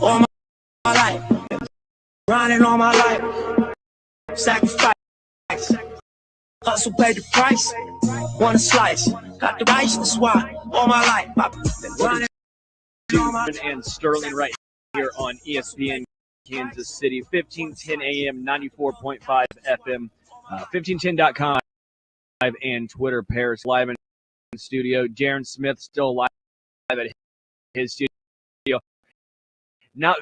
All my life, grinding all my life, sacrifice, hustle paid the price, want a slice, got the rice, that's why all my life I've been grinding all my life. And Sterling right here on ESPN Kansas City, 1510 AM, 94.5 FM, 1510.com, and Twitter. Paris live in studio. Darren Smith still live at his studio, not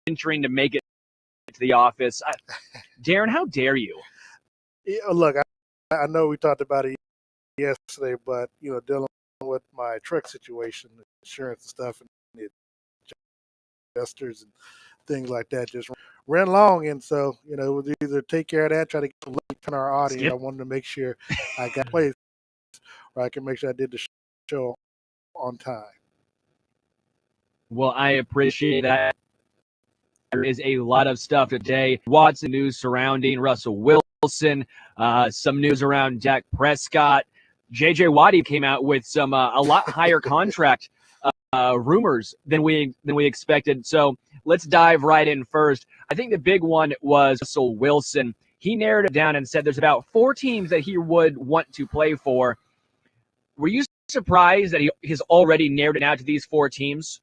venturing to make it to the office. Darren, how dare you? Yeah, look, I know we talked about it yesterday, but dealing with my truck situation, insurance and stuff, and the adjusters and things like that just ran long, and so it was either take care of that, try to get some look in our audience. I wanted to make sure I got placed where I can make sure I did the show on time. Well, I appreciate that. There is a lot of stuff today. Watson news surrounding Russell Wilson, some news around Dak Prescott. J.J. Watt came out with some a lot higher contract rumors than we expected. So let's dive right in first. I think the big one was Russell Wilson. He narrowed it down and said there's about 4 teams that he would want to play for. Were you surprised that he has already narrowed it out to these 4 teams?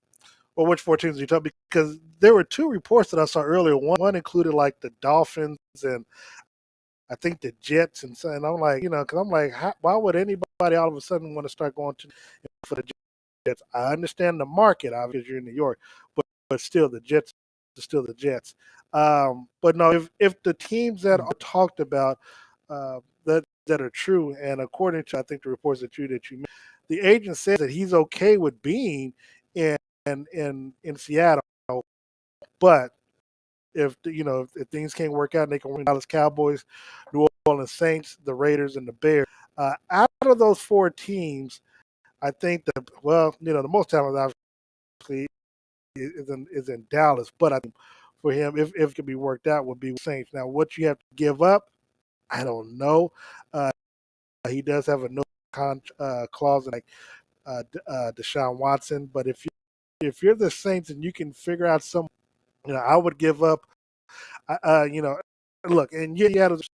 Well, which 4 teams are you talking? Because there were 2 reports that I saw earlier. One included like the Dolphins and I think the Jets, and I'm like, because I'm like, why would anybody all of a sudden want to start going for the Jets? I understand the market, obviously, you're in New York, but still, the Jets are still the Jets. But no, if the teams that are talked about that are true, and according to I think the reports that you made, the agent says that he's okay with being in Seattle, but if things can't work out and they can win Dallas Cowboys, New Orleans Saints, the Raiders, and the Bears, out of those 4 teams, I think the most talented obviously is in Dallas, but I think for him, if it could be worked out, would be Saints. Now, what you have to give up, I don't know. He does have a no clause like Deshaun Watson, but if you're the Saints and you can figure out some, I would give up. Look, and you had interested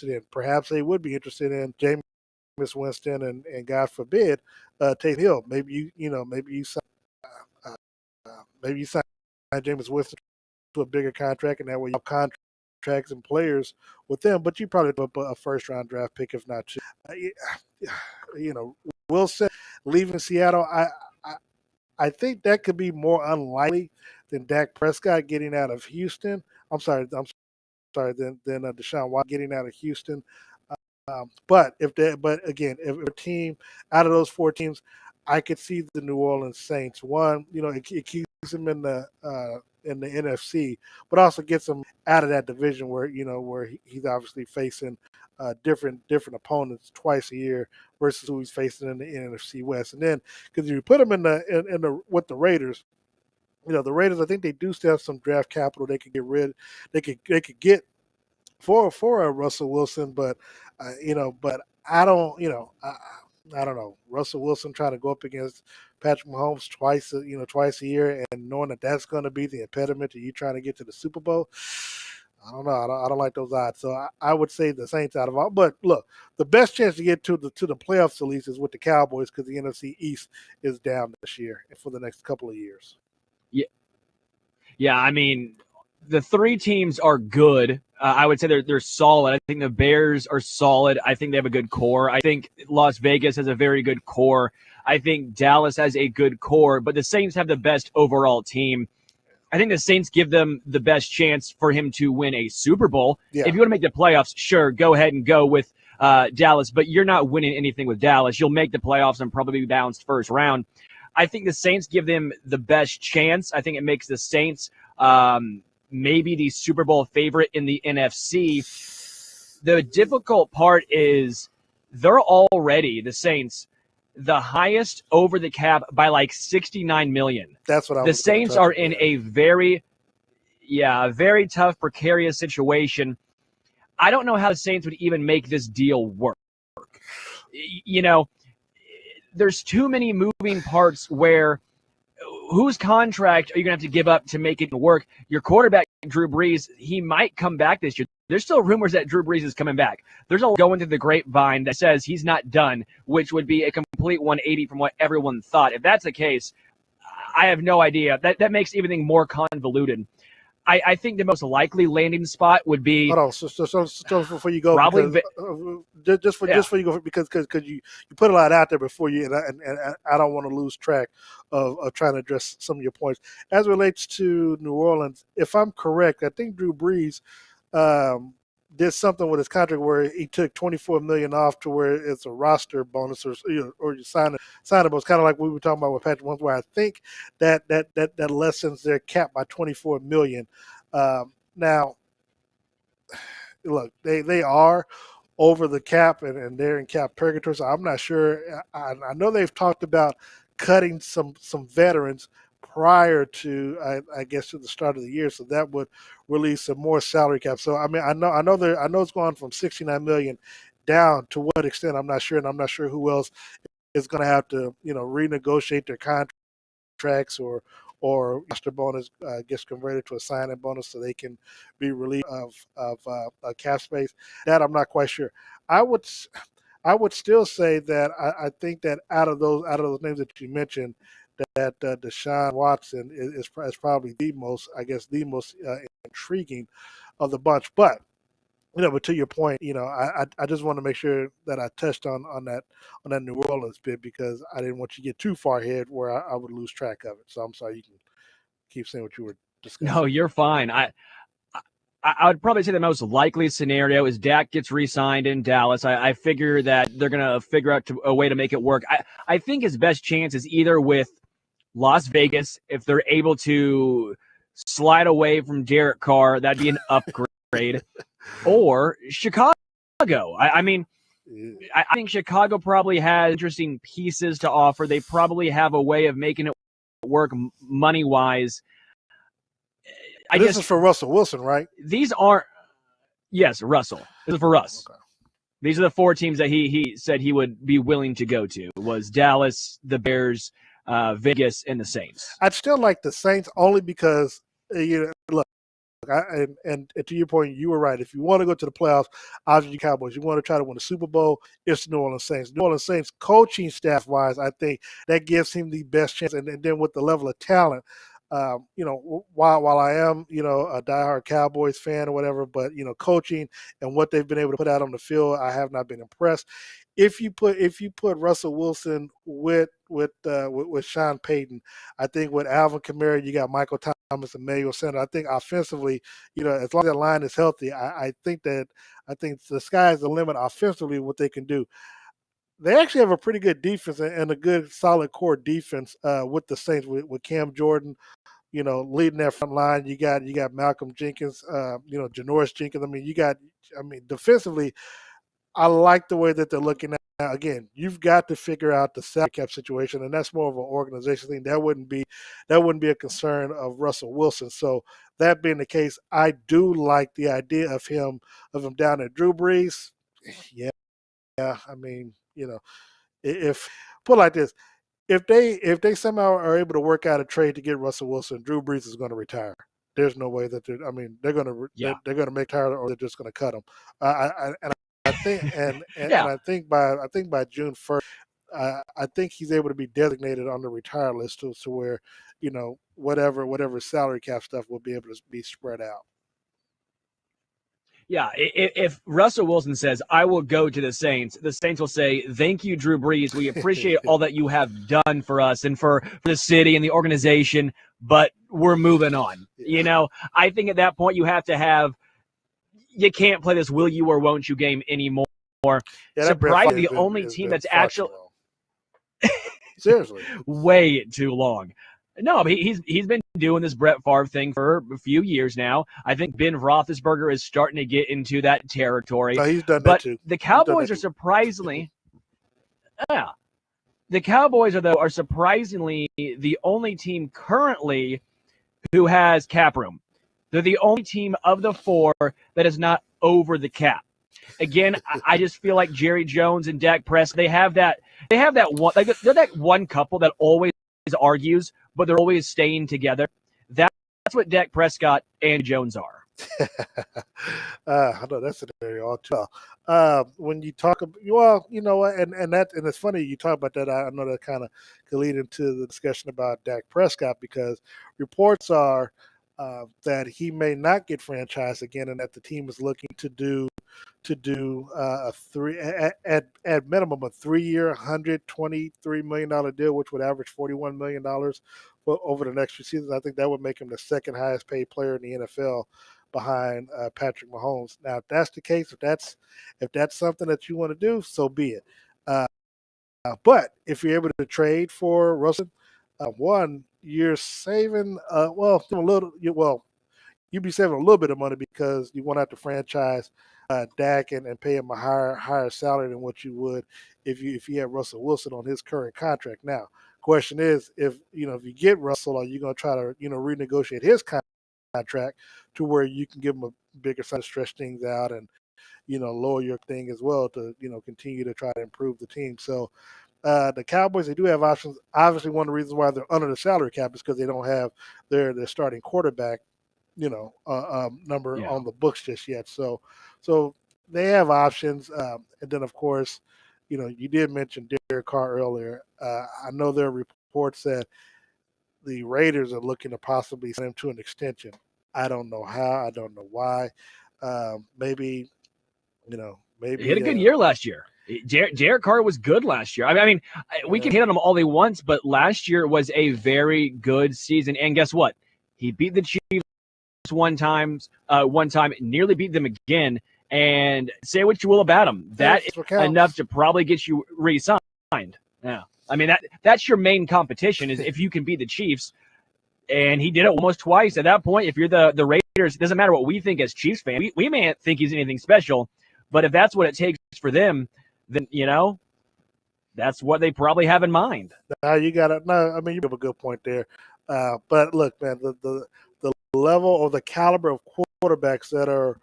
in. Perhaps they would be interested in Jameis Winston and God forbid, Taysom Hill. Maybe you sign Jameis Winston to a bigger contract, and that way you have contracts and players with them. But you probably put a first-round draft pick, if not 2. Wilson leaving Seattle, I think that could be more unlikely than Dak Prescott getting out of Houston. I'm sorry, than Deshaun Watson getting out of Houston. But if a team out of those 4 teams, I could see the New Orleans Saints. One, it keeps them in the NFC, but also gets them out of that division where he's obviously facing different opponents twice a year versus who he's facing in the NFC West. And then because you put him in the with the Raiders, the Raiders, I think they do still have some draft capital they could they could get for Russell Wilson, but but I don't I don't know. Russell Wilson trying to go up against Patrick Mahomes twice a year, and knowing that that's going to be the impediment to you trying to get to the Super Bowl. I don't know. I don't like those odds. So I would say the Saints out of all. But look, the best chance to get to the playoffs at least is with the Cowboys because the NFC East is down this year and for the next couple of years. Yeah. I mean, the 3 teams are good. I would say they're solid. I think the Bears are solid. I think they have a good core. I think Las Vegas has a very good core. I think Dallas has a good core, but the Saints have the best overall team. I think the Saints give them the best chance for him to win a Super Bowl. Yeah. If you want to make the playoffs, sure, go ahead and go with Dallas, but you're not winning anything with Dallas. You'll make the playoffs and probably be bounced first round. I think the Saints give them the best chance. I think it makes the Saints maybe the Super Bowl favorite in the NFC. The difficult part is they're already, the Saints, the highest over the cap by like $69 million. That's what I was. The Saints are in a very tough, precarious situation. I don't know how the Saints would even make this deal work. there's too many moving parts where whose contract are you going to have to give up to make it work? Your quarterback, Drew Brees, he might come back this year. There's still rumors that Drew Brees is coming back. There's a lot going through the grapevine that says he's not done, which would be a complete 180 from what everyone thought. If that's the case, I have no idea. That makes everything more convoluted. I think the most likely landing spot would be. Hold on, so before you go, probably because, just for you go, because you put a lot out there before you, and I don't want to lose track of trying to address some of your points as it relates to New Orleans. If I'm correct, I think Drew Brees did something with his contract where he took $24 million off to where it's a roster bonus or you sign it. It's kind of like we were talking about with Patrick Mahomes, where I think that lessens their cap by $24 million. Now, look, they are over the cap and they're in cap purgatory. So I'm not sure. I know they've talked about cutting some veterans prior to I guess to the start of the year, so that would release some more salary cap. So I mean, I know it's gone from $69 million down. To what extent, I'm not sure, and I'm not sure who else is going to have to renegotiate their contracts or roster bonus gets converted to a signing bonus so they can be relieved of cap space. That I'm not quite sure. I would still say that I think that out of those names that you mentioned, that Deshaun Watson is probably the most intriguing of the bunch. But but to your point, I just want to make sure that I touched on that New Orleans bit, because I didn't want you to get too far ahead where I would lose track of it. So I'm sorry. You can keep saying what you were discussing. No, you're fine. I would probably say the most likely scenario is Dak gets re-signed in Dallas. I figure that they're going to figure out a way to make it work. I think his best chance is either with Las Vegas, if they're able to slide away from Derek Carr, that'd be an upgrade, or Chicago. I think Chicago probably has interesting pieces to offer. They probably have a way of making it work money-wise. This is for Russell Wilson, right? These aren't. Yes, Russell. This is for Russ. Okay. These are the four teams that he said he would be willing to go to. It was Dallas, the Bears, Vegas, and the Saints. I'd still like the Saints only because look. And to your point, you were right. If you want to go to the playoffs, obviously Cowboys. You want to try to win the Super Bowl, it's the New Orleans Saints. New Orleans Saints, coaching staff-wise, I think that gives him the best chance. And then with the level of talent, while I am, a diehard Cowboys fan or whatever, but, coaching and what they've been able to put out on the field, I have not been impressed. If you put Russell Wilson with Sean Payton, I think with Alvin Kamara, you got Michael Thomas and Manuel Sanders. I think offensively, as long as that line is healthy, I think the sky's the limit offensively what they can do. They actually have a pretty good defense and a good solid core defense with the Saints with Cam Jordan, leading that front line. You got Malcolm Jenkins, Janoris Jenkins. Defensively, I like the way that they're looking at. Now, again, you've got to figure out the salary cap situation, and that's more of an organization thing. That wouldn't be a concern of Russell Wilson. So that being the case, I do like the idea of him down at Drew Brees. Yeah. If put it like this, if they somehow are able to work out a trade to get Russell Wilson, Drew Brees is going to retire. There's no way that they're going to make Tyler, or they're just going to cut him. I think by June 1st, I think he's able to be designated on the retire list to where whatever salary cap stuff will be able to be spread out. Yeah, if Russell Wilson says, I will go to the Saints will say, thank you, Drew Brees. We appreciate all that you have done for us and for the city and the organization, but we're moving on. Yeah. I think at that point you have to have – you can't play this will you or won't you game anymore. Yeah, surprisingly, the only team that's actually – seriously. way too long. No, but he's been doing this Brett Favre thing for a few years now. I think Ben Roethlisberger is starting to get into that territory. No, he's done that too. The Cowboys are surprisingly, the Cowboys are surprisingly the only team currently who has cap room. They're the only team of the four that is not over the cap. Again, I just feel like Jerry Jones and Dak Prescott, they have that They have that one, like they're that one couple that always argues, but they're always staying together. That's what Dak Prescott and Jones are. I know that's an area all too well. When you talk about, well, you know what, and it's funny you talk about that. I know that kind of could lead into the discussion about Dak Prescott because reports are that he may not get franchised again, and that the team is looking to do a three at minimum a 3-year, $123 million deal, which would average $41 million over the next few seasons. I think that would make him the second highest paid player in the NFL behind Patrick Mahomes. Now, if that's the case, if that's something that you want to do, so be it. But if you're able to trade for Russell, one, you're saving you'd be saving a little bit of money because you won't have to franchise Dak and pay him a higher salary than what you would if you had Russell Wilson on his current contract. Now, question is, if you get Russell, are you going to try to renegotiate his contract to where you can give him a bigger size, stretch things out, and lower your thing as well to continue to try to improve the team. So the Cowboys, they do have options. Obviously, one of the reasons why they're under the salary cap is because they don't have their starting quarterback number on the books just yet. So they have options. And then, of course, you did mention Derek Carr earlier. I know there are reports that the Raiders are looking to possibly send him to an extension. I don't know how. I don't know why. Maybe. He had a good year last year. Derek Carr was good last year. I mean, we can hit on him all they want, but last year was a very good season. And guess what? He beat the Chiefs one time, nearly beat them again. And say what you will about him, that is enough to probably get you re-signed. Yeah, I mean that's your main competition is if you can beat the Chiefs. And he did it almost twice. At that point, if you're the Raiders, it doesn't matter what we think as Chiefs fans. We may not think he's anything special, but if that's what it takes for them, then that's what they probably have in mind. You got it. No, I mean you have a good point there. But look, man, the level or the caliber of quarterbacks that are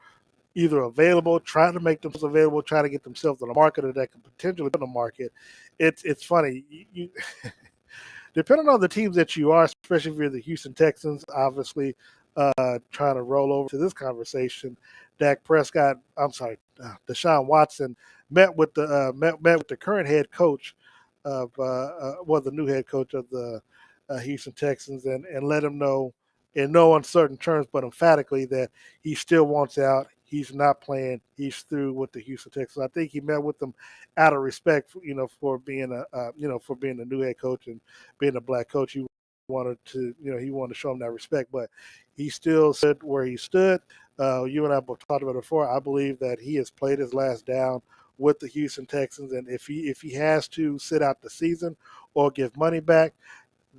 either available, trying to make themselves available, trying to get themselves on the market, or that can potentially be on the market. It's funny. You depending on the teams that you are, especially if you're the Houston Texans, obviously trying to roll over to this conversation. Deshaun Watson met with the current head coach of the new head coach of the Houston Texans and let him know in no uncertain terms, but emphatically that he still wants out. He's not playing. He's through with the Houston Texans. I think he met with them out of respect, for being a new head coach and being a black coach. He wanted to show him that respect, but he still stood where he stood. You and I both talked about it before. I believe that he has played his last down with the Houston Texans, and if he has to sit out the season or give money back,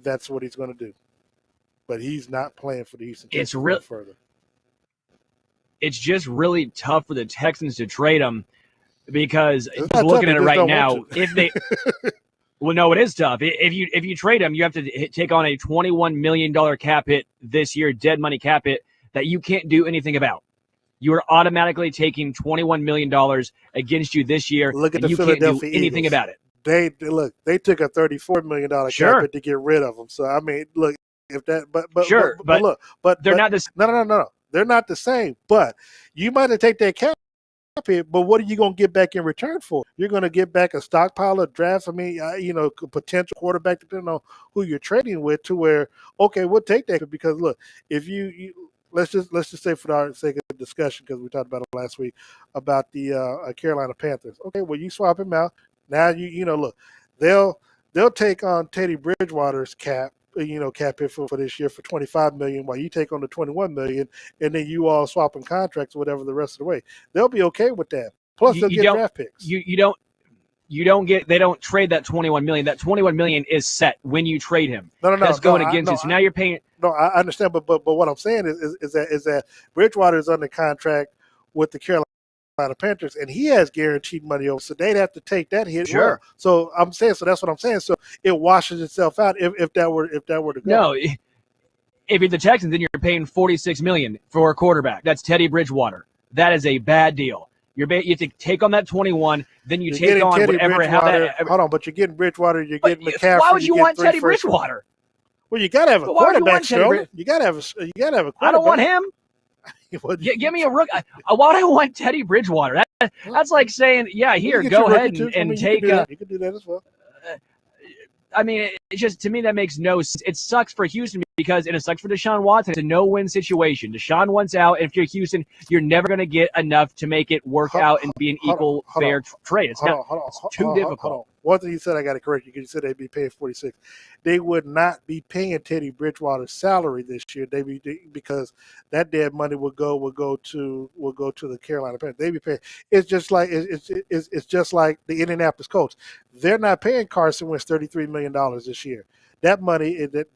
that's what he's going to do. But he's not playing for the Houston Texans further. It's just really tough for the Texans to trade him because looking at it right now, if they well, no, it is tough. If you trade him, you have to take on a $21 million cap hit this year, dead money cap hit that you can't do anything about. You are automatically taking $21 million against you this year. Look at and you can't do anything about it. They took a $34 million cap hit to get rid of him. So I mean, look, if that, but they're not the same. No. They're not the same, but you might have taken that cap hit, but what are you going to get back in return for? You're going to get back a stockpile of drafts. I mean, potential quarterback, depending on who you're trading with, to where, okay, we'll take that because look, if you let's just say for our sake of discussion, because we talked about it last week about the Carolina Panthers. Okay, well you swap him out. Now look, they'll take on Teddy Bridgewater's cap hit for this year for $25 million, while you take on the $21 million, and then you all swapping contracts, whatever the rest of the way. They'll be okay with that. Plus, they'll get draft picks. They don't trade that $21 million. That $21 million is set when you trade him. That's going against you. So now you're paying. No, I understand, but what I'm saying is that Bridgewater is under contract with the Carolina Panthers, and he has guaranteed money over, so they'd have to take that hit. Sure. Well. So I'm saying, so that's what I'm saying. So it washes itself out if that were to go. No, if you're the Texans, then you're paying $46 million for a quarterback. That's Teddy Bridgewater. That is a bad deal. You have to take on that 21, then you You're take getting on Teddy whatever. Bridgewater. Hold on, but you're getting Bridgewater. You're getting McCaffrey. Why would you want Teddy first. Bridgewater? Well, you got to have a quarterback, Sterling. You got to have a quarterback. I don't want him. Give me a rook. Why do I want Teddy Bridgewater? That's like saying, yeah, here, go ahead and take. You can do that as well. I mean, it just, to me, that makes no sense. It sucks for Houston because it sucks for Deshaun Watson. It's a no-win situation. Deshaun wants out, and if you're Houston, you're never going to get enough to make it work out and be an equal, fair trade. It's too difficult. One thing you said, I got to correct you because you said they'd be paying 46. They would not be paying Teddy Bridgewater's salary this year. Because that dead money would go to the Carolina Panthers. They'd be paying. It's just like the Indianapolis Colts. They're not paying Carson Wentz $33 million this year. That money is going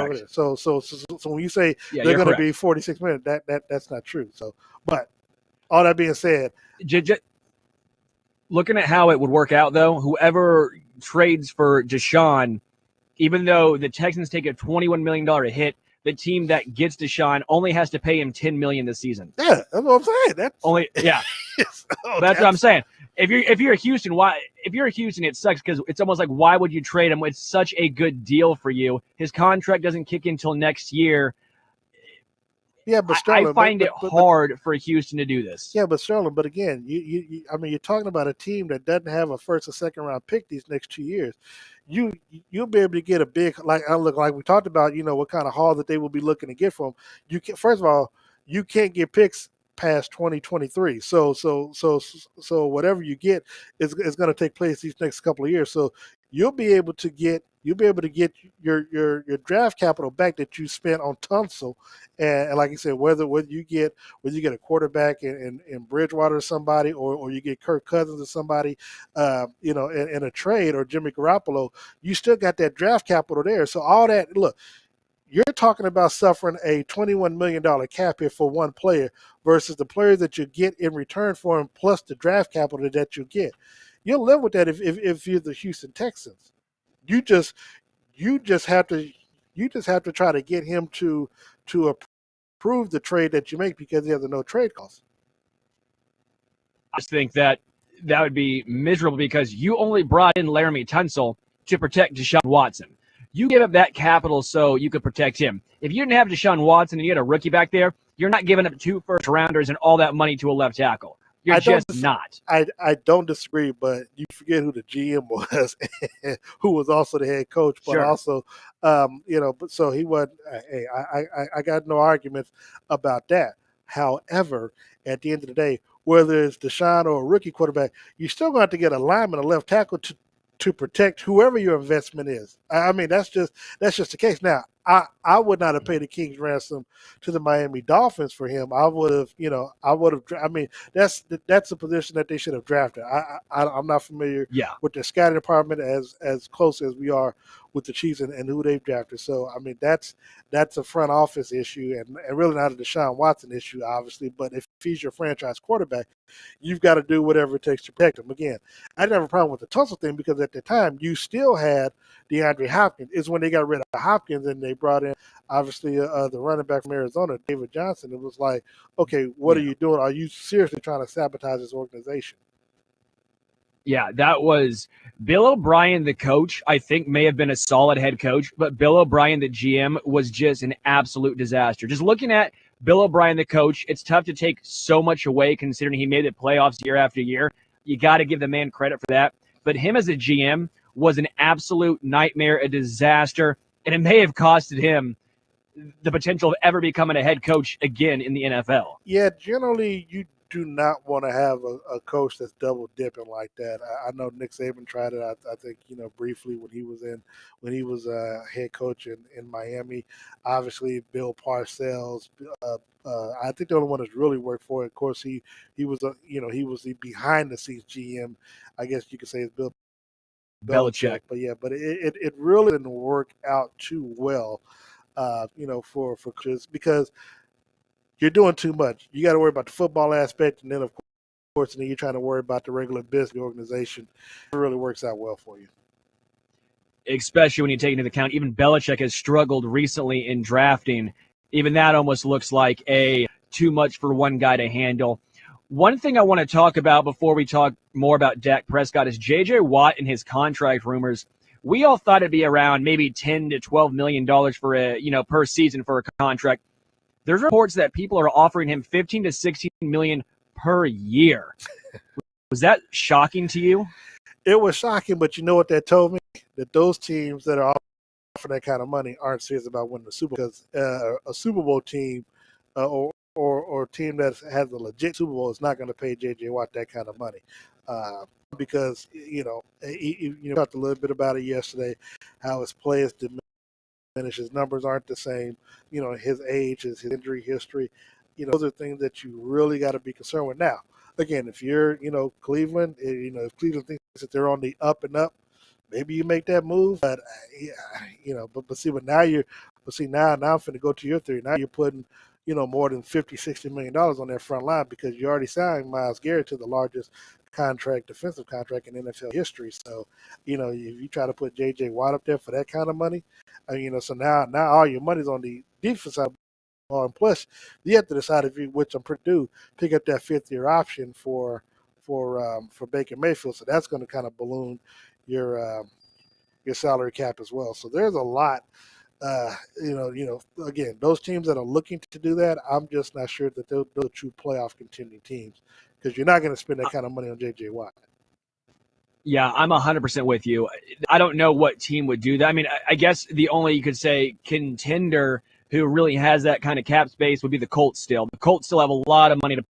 over there. So when you say they're going to be $46 million, that's not true. So, but all that being said, looking at how it would work out, though, whoever trades for Deshaun, even though the Texans take a $21 million hit, the team that gets Deshaun only has to pay him $10 million this season. Yeah, that's what I'm saying. That's what I'm saying. If you're a Houston, it sucks because it's almost like, why would you trade him? It's such a good deal for you. His contract doesn't kick in until next year. Yeah, but Sterling, I find it hard for Houston to do this. Yeah, but Sterling, but again, you're talking about a team that doesn't have a first or second round pick these next 2 years. You'll be able to get a big like we talked about. What kind of haul that they will be looking to get from. First of all, you can't get picks past 2023. So whatever you get is going to take place these next couple of years. So you'll be able to get your draft capital back that you spent on Tunsil, and like you said, whether you get a quarterback in Bridgewater or somebody, or you get Kirk Cousins or somebody, in a trade, or Jimmy Garoppolo, you still got that draft capital there. So all that, look, you're talking about suffering a $21 million cap hit for one player versus the players that you get in return for him, plus the draft capital that you get. You'll live with that if you're the Houston Texans. You just have to try to get him to approve the trade that you make because he has a no trade cost. I just think that would be miserable because you only brought in Laramie Tunsil to protect Deshaun Watson. You gave up that capital so you could protect him. If you didn't have Deshaun Watson and you had a rookie back there, you're not giving up 2 first-rounders and all that money to a left tackle. You're not. I don't disagree, but you forget who the GM was, who was also the head coach, but also, but so he wasn't. Hey, I got no arguments about that. However, at the end of the day, whether it's Deshaun or a rookie quarterback, you're still going to have to get a lineman, a left tackle to protect whoever your investment is. I mean, that's just the case. Now, I would not have paid a king's ransom to the Miami Dolphins for him. I would have. I mean, that's a position that they should have drafted. I'm not familiar with their scouting department as close as we are with the Chiefs and who they've drafted. So, I mean, that's a front office issue and really not a Deshaun Watson issue, obviously. But if he's your franchise quarterback, you've got to do whatever it takes to protect him. Again, I didn't have a problem with the Tunsil thing because at the time you still had DeAndre Hopkins. It's when they got rid of Hopkins and they brought in, obviously, the running back from Arizona, David Johnson. It was like, okay, what are you doing? Are you seriously trying to sabotage this organization? Yeah, that was Bill O'Brien, the coach, I think may have been a solid head coach, but Bill O'Brien, the GM, was just an absolute disaster. Just looking at Bill O'Brien, the coach, it's tough to take so much away considering he made the playoffs year after year. You got to give the man credit for that. But him as a GM was an absolute nightmare, a disaster, and it may have costed him the potential of ever becoming a head coach again in the NFL. Yeah, generally you do not want to have a coach that's double dipping like that. I know Nick Saban tried it. I think briefly when he was a head coach in Miami. Obviously, Bill Parcells. I think the only one that's really worked for it. Of course, he was the behind the scenes GM. I guess you could say it's Bill Belichick. But it really didn't work out too well. For coaches because you're doing too much. You got to worry about the football aspect, and then of course, and then you're trying to worry about the regular business organization. It really works out well for you. Especially when you take into account, even Belichick has struggled recently in drafting. Even that almost looks like too much for one guy to handle. One thing I want to talk about before we talk more about Dak Prescott is J.J. Watt and his contract rumors. We all thought it'd be around maybe $10 to $12 million for per season for a contract. There's reports that people are offering him 15 to 16 million per year. Was that shocking to you? It was shocking, but you know what that told me? That those teams that are offering that kind of money aren't serious about winning the Super Bowl, because a Super Bowl team or a team that has a legit Super Bowl is not going to pay J.J. Watt that kind of money. Because, you talked a little bit about it yesterday, how his players diminish, his numbers aren't the same, his age, his injury history. Those are things that you really got to be concerned with. Now, again, if you're, Cleveland, if Cleveland thinks that they're on the up and up, maybe you make that move. But, now I'm going to go to your theory. Now you're putting, more than $50-60 million on their front line, because you already signed Myles Garrett to the largest defensive contract in NFL history. So, if you try to put J.J. Watt up there for that kind of money, so now all your money's on the defense side. And plus, you have to decide which I'm Purdue, pick up that fifth-year option for Baker Mayfield. So that's going to kind of balloon your salary cap as well. So there's a lot. Again, those teams that are looking to do that, I'm just not sure that they're true playoff contending teams, because you're not going to spend that kind of money on J.J. Watt. Yeah, I'm 100% with you. I don't know what team would do that. I mean, I guess the only, you could say, contender who really has that kind of cap space would be the Colts still. The Colts still have a lot of money to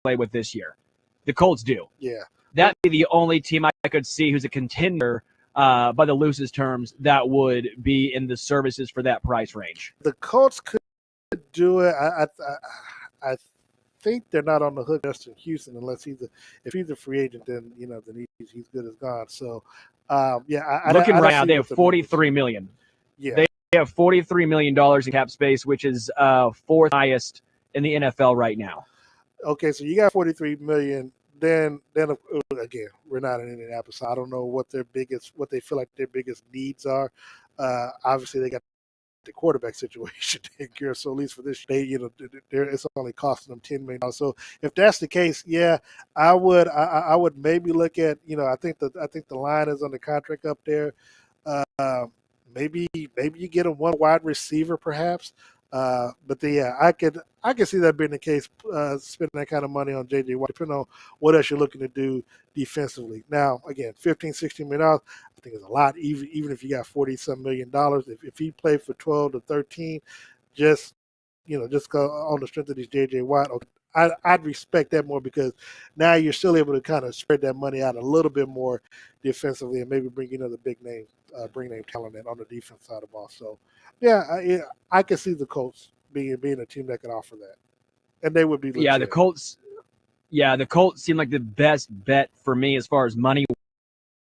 play with this year. The Colts do. Yeah. That'd be the only team I could see who's a contender by the loosest terms that would be in the services for that price range. The Colts could do it. I think they're not on the hook just in Houston, unless if he's a free agent, then he's good as gone. So looking right now, they have $43 million. Yeah. They have $43 million in cap space, which is fourth highest in the NFL right now. Okay, so you got $43 million. Then again, we're not in Indianapolis. So I don't know what they feel like their biggest needs are. Obviously, they got the quarterback situation taken care of. So at least for this, it's only costing them $10 million. So if that's the case, yeah, I would maybe look at, I think the line is on the contract up there. Maybe you get one wide receiver, perhaps. But I could see that being the case, spending that kind of money on J.J. Watt, depending on what else you're looking to do defensively. Now, again, $15-16 million, I think is a lot, even if you got $40-some million. If he played for 12 to 13, just on the strength of these J.J. Watt, I'd respect that more, because now you're still able to kind of spread that money out a little bit more defensively, and maybe bring another big name, talent in on the defense side of the ball. So, I can see the Colts being a team that can offer that, and they would be legit. The Colts seem like the best bet for me as far as money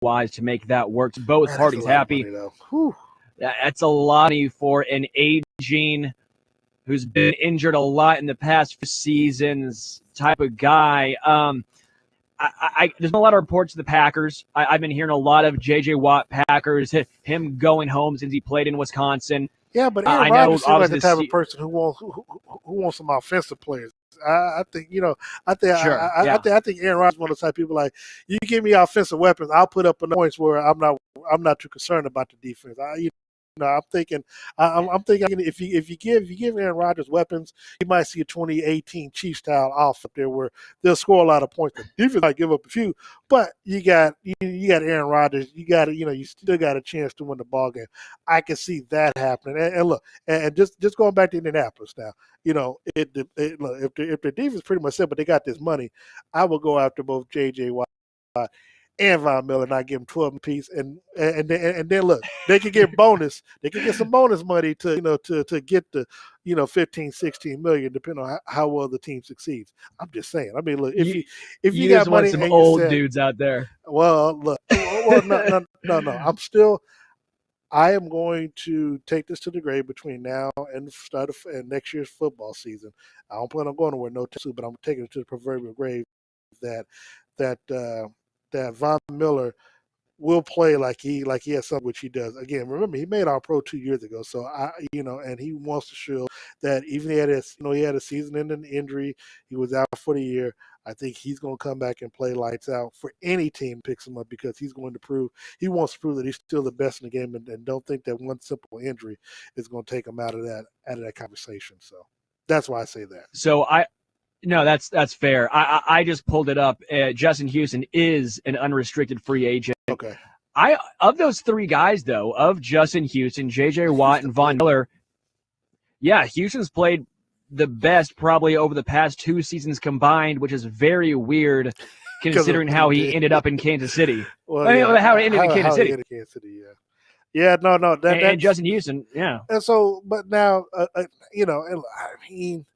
wise to make that work. Both parties happy. That's a lot of money for an aging, who's been injured a lot in the past few seasons type of guy. There's been a lot of reports of the Packers. I've been hearing a lot of J.J. Watt Packers, him going home since he played in Wisconsin. Yeah, but Aaron Rodgers seems like the type of person who wants some offensive players. I think Aaron Rodgers is one of the type of people, like, you give me offensive weapons, I'll put up points where I'm not too concerned about the defense. I'm thinking if you give Aaron Rodgers weapons, you might see a 2018 Chiefs style off up there where they'll score a lot of points. The defense might give up a few, but you got Aaron Rodgers. You still got a chance to win the ball game. I can see that happening. And look, and just going back to Indianapolis now, if the defense pretty much said, but they got this money, I will go after both J.J. Watt and Von Miller, and I give them 12 apiece, and then look, they could get bonus. They could get some bonus money to get the 15-16 million, depending on how well the team succeeds. I'm just saying. I mean, look, if you got money, some old dudes out there. Well, look, no. I am going to take this to the grave between now and the start of next year's football season. I don't plan on going nowhere, but I'm taking it to the proverbial grave that Von Miller will play like he has something, which he does. Again, remember, he made All Pro 2 years ago, so and he wants to show that even he had a season-ending injury, he was out for the year. I think he's going to come back and play lights out for any team picks him up because he wants to prove that he's still the best in the game and don't think that one simple injury is going to take him out of that conversation. So that's why I say that. So no, that's fair. I just pulled it up. Justin Houston is an unrestricted free agent. Okay. Of those three guys, though, of Justin Houston, J.J. Watt, and Von Miller, yeah, Houston's played the best probably over the past 2 seasons combined, which is very weird considering how he ended up in Kansas City. Well, how he ended in Kansas City. Yeah, no. And Justin Houston, yeah. And so, but now, you know, I mean,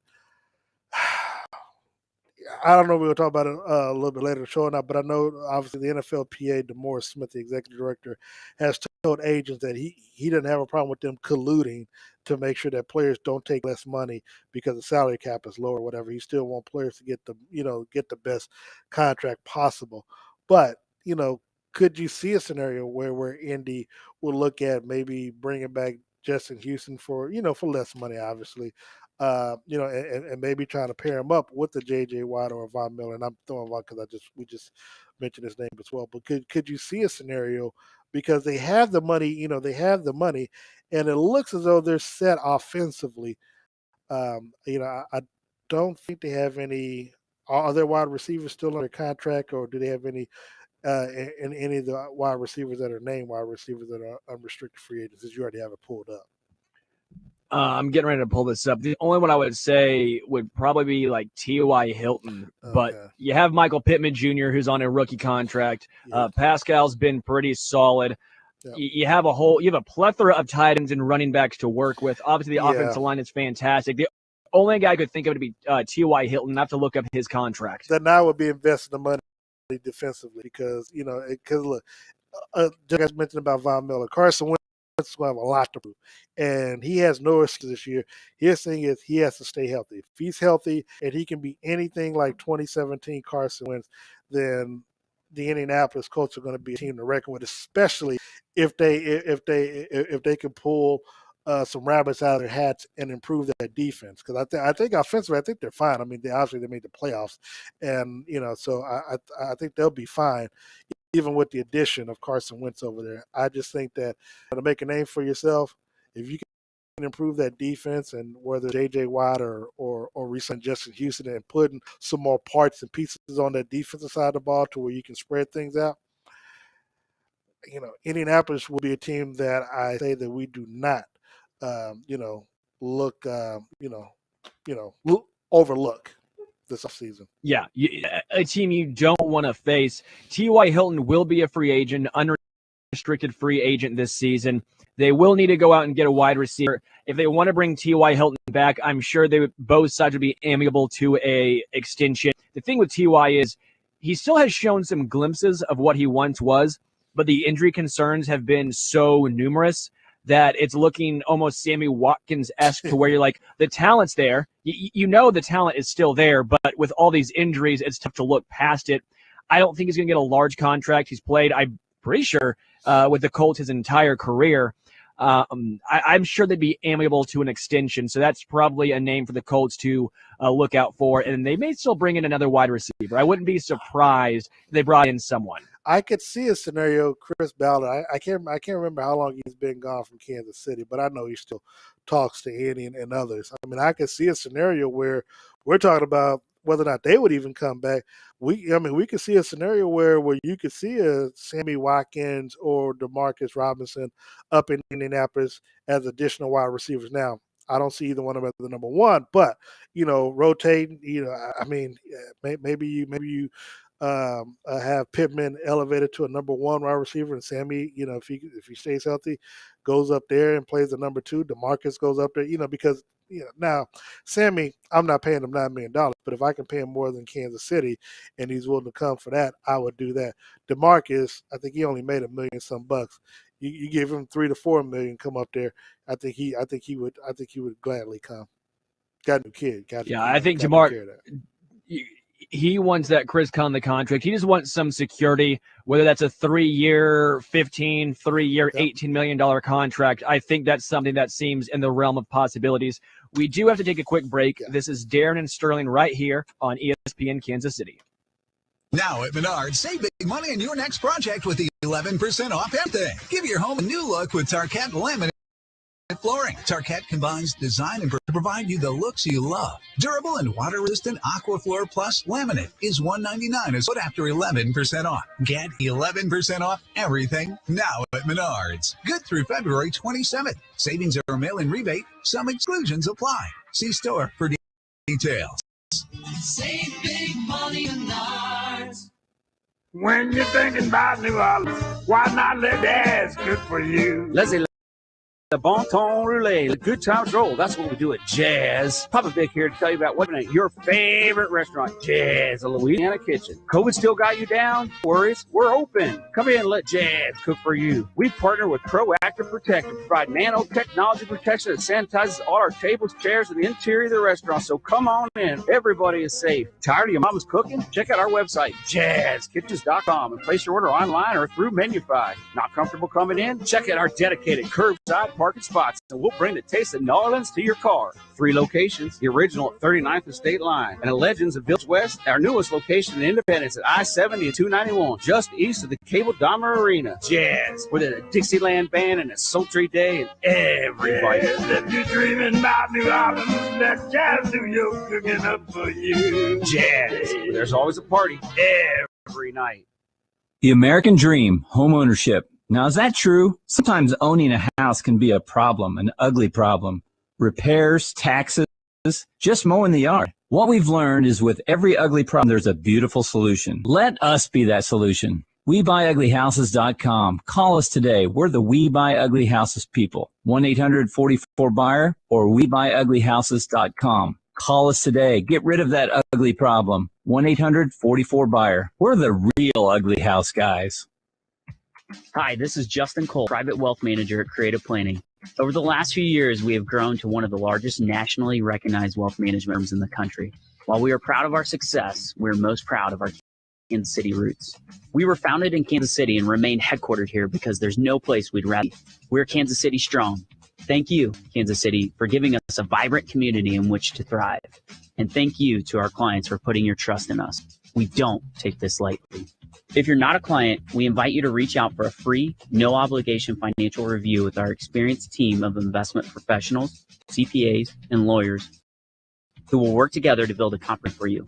I don't know if we'll talk about it a little bit later in the show or not, but I know obviously the NFLPA, DeMaurice Smith, the executive director, has told agents that he doesn't have a problem with them colluding to make sure that players don't take less money because the salary cap is lower or whatever. He still wants players to get the best contract possible. But, you know, could you see a scenario where Indy will look at maybe bringing back Justin Houston for less money, obviously, and maybe trying to pair him up with the J.J. Watt or Von Miller. And I'm throwing Watt because we just mentioned his name as well. But could you see a scenario because they have the money, and it looks as though they're set offensively. I don't think they have any. Are their wide receivers still under contract, or do they have any in any of the wide receivers that are named wide receivers that are unrestricted free agents? As you already have it pulled up. I'm getting ready to pull this up. The only one I would say would probably be like T.Y. Hilton, but you have Michael Pittman Jr., who's on a rookie contract. Yeah. Pascal's been pretty solid. Yeah. You have a plethora of tight ends and running backs to work with. Obviously, the offensive line is fantastic. The only guy I could think of to be T.Y. Hilton. I have to look up his contract. Then I would be investing the money defensively because look, just mentioned about Von Miller, Carson Wentz will have a lot to prove, and he has no excuse this year. His thing is he has to stay healthy. If he's healthy and he can be anything like 2017 Carson Wentz, then the Indianapolis Colts are going to be a team to reckon with, especially if they can pull some rabbits out of their hats and improve their defense. Because I think offensively, I think they're fine. I mean, they made the playoffs, and so I think they'll be fine, even with the addition of Carson Wentz over there. I just think that to make a name for yourself, if you can improve that defense, and whether J.J. Watt or recent Justin Houston, and putting some more parts and pieces on that defensive side of the ball to where you can spread things out, Indianapolis will be a team that I say that we do not, overlook this offseason. Yeah, a team you don't want to face. T.Y. Hilton will be a free agent, unrestricted free agent this season. They will need to go out and get a wide receiver. If they want to bring T.Y. Hilton back, I'm sure both sides would be amiable to a extension. The thing with T.Y. is he still has shown some glimpses of what he once was, but the injury concerns have been so numerous that it's looking almost Sammy Watkins-esque to where you're like, the talent's there. The talent is still there, but with all these injuries, it's tough to look past it. I don't think he's going to get a large contract. He's played, I'm pretty sure, with the Colts his entire career. I'm sure they'd be amiable to an extension, so that's probably a name for the Colts to look out for, and they may still bring in another wide receiver. I wouldn't be surprised if they brought in someone. I could see a scenario, Chris Ballard. I can't remember how long he's been gone from Kansas City, but I know he still talks to Andy and others. I mean, I could see a scenario where we're talking about whether or not they would even come back. We could see a scenario where you could see a Sammy Watkins or Demarcus Robinson up in Indianapolis as additional wide receivers. Now, I don't see either one of them as the number one, but rotating. Maybe you have Pittman elevated to a number one wide receiver, and Sammy, if he stays healthy, goes up there and plays the number two. DeMarcus goes up there, because now Sammy, I'm not paying him $9 million, but if I can pay him more than Kansas City, and he's willing to come for that, I would do that. DeMarcus, I think he only made $1 million some bucks. You give him $3 to $4 million, come up there. I think he would gladly come. Got a new kid. I think DeMarcus. He wants that Chris Conley contract. He just wants some security, whether that's a 3-year, 3-year, $18 million contract. I think that's something that seems in the realm of possibilities. We do have to take a quick break. Yeah. This is Darren and Sterling right here on ESPN Kansas City. Now at Menards, save big money on your next project with the 11% off everything. Give your home a new look with Tarkett laminate flooring. Tarkett combines design and to provide you the looks you love. Durable and water-resistant Aquafloor Plus laminate is $199 as put after 11% off. Get 11% off everything now at Menards. Good through February 27th. Savings are mail-in rebate. Some exclusions apply. See store for details. Save big money on Menards. When you're thinking about New Orleans, why not let Dad's cook for you? Leslie, the bon ton roulette, the good times roll. That's what we do at Jazz. Papa Vic here to tell you about what's at your favorite restaurant, Jazz, the Louisiana Kitchen. COVID still got you down? No worries, we're open. Come in and let Jazz cook for you. We partner with Proactive Protect to provide nanotechnology protection that sanitizes all our tables, chairs, and the interior of the restaurant. So come on in. Everybody is safe. Tired of your mama's cooking? Check out our website, jazzkitchens.com, and place your order online or through Menufy. Not comfortable coming in? Check out our dedicated curbside parking spots, and we'll bring the taste of New Orleans to your car. 3 locations, the original at 39th and State Line, and a Legends of Village West, our newest location in Independence at I-70 and 291, just east of the Cable Dahmer Arena. Jazz, with a Dixieland band and a sultry day, and everybody. Yes, if you're dreaming about New Orleans, let Jazz do your cooking up for you. Jazz, where there's always a party every night. The American dream, home ownership. Now, is that true? Sometimes owning a house can be a problem, an ugly problem. Repairs, taxes, just mowing the yard. What we've learned is with every ugly problem, there's a beautiful solution. Let us be that solution. WeBuyUglyHouses.com. Call us today. We're the We Buy Ugly Houses people. 1-800-44-BUYER or WeBuyUglyHouses.com. Call us today. Get rid of that ugly problem. 1-800-44-BUYER. We're the real ugly house guys. Hi, this is Justin Cole, Private Wealth Manager at Creative Planning. Over the last few years, we have grown to one of the largest nationally recognized wealth management firms in the country. While we are proud of our success, we're most proud of our Kansas City roots. We were founded in Kansas City and remain headquartered here because there's no place we'd rather be. We're Kansas City strong. Thank you, Kansas City, for giving us a vibrant community in which to thrive. And thank you to our clients for putting your trust in us. We don't take this lightly. If you're not a client, we invite you to reach out for a free, no-obligation financial review with our experienced team of investment professionals, CPAs, and lawyers who will work together to build a comprehensive for you.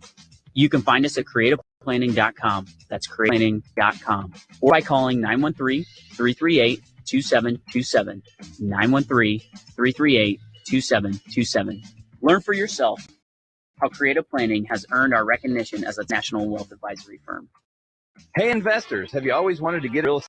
You can find us at creativeplanning.com. That's creativeplanning.com. Or by calling 913-338-2727. 913-338-2727. Learn for yourself how Creative Planning has earned our recognition as a national wealth advisory firm. Hey investors, have you always wanted to get a real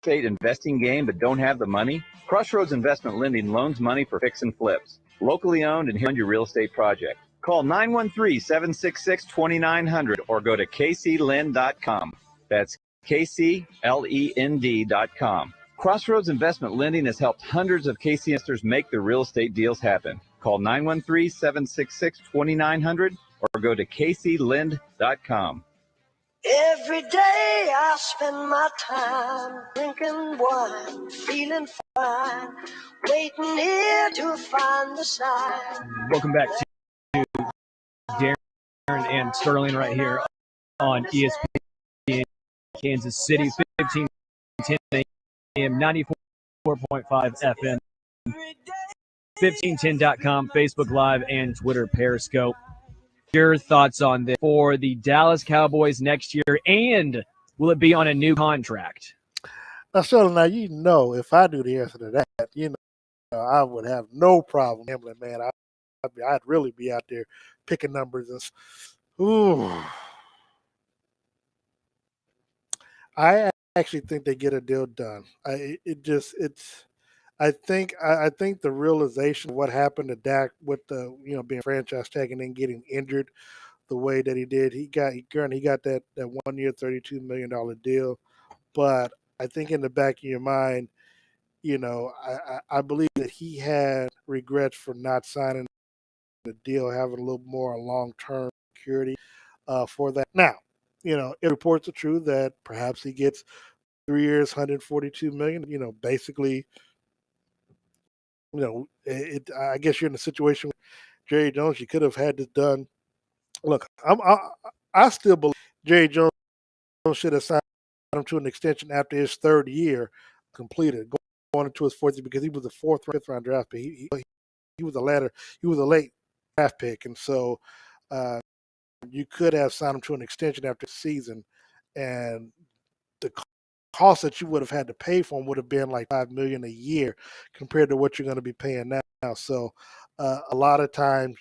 estate investing game but don't have the money? Crossroads Investment Lending loans money for fix and flips. Locally owned and fund your real estate project. Call 913-766-2900 or go to kclend.com. That's kclend.com. Crossroads Investment Lending has helped hundreds of KC investors make their real estate deals happen. Call 913-766-2900 or go to kclend.com. Every day I spend my time drinking wine, feeling fine, waiting here to find the sign. Welcome back to Darren and Sterling right here on ESPN Kansas City, 1510 AM, 94.5 FM, 1510.com, Facebook Live, and Twitter Periscope. Your thoughts on this for the Dallas Cowboys next year, and will it be on a new contract? Now, you know, if I knew the answer to that, I would have no problem gambling, man. I'd really be out there picking numbers. I actually think they get a deal done. I think the realization of what happened to Dak with the being franchise tag and then getting injured the way that he did, he got that 1 year $32 million deal. But I think in the back of your mind, I believe that he had regrets for not signing the deal, having a little more long-term security for that. Now, if reports are true that perhaps he gets 3 years, $142 million, basically, I guess you're in a situation Jerry Jones, you could have had this done. Look, I still believe Jerry Jones should have signed him to an extension after his third year completed, going into his fourth year, because he was a fifth round draft pick. He was a late draft pick, and so you could have signed him to an extension after the season, and the cost that you would have had to pay for him would have been like $5 million a year compared to what you're going to be paying now. So a lot of times,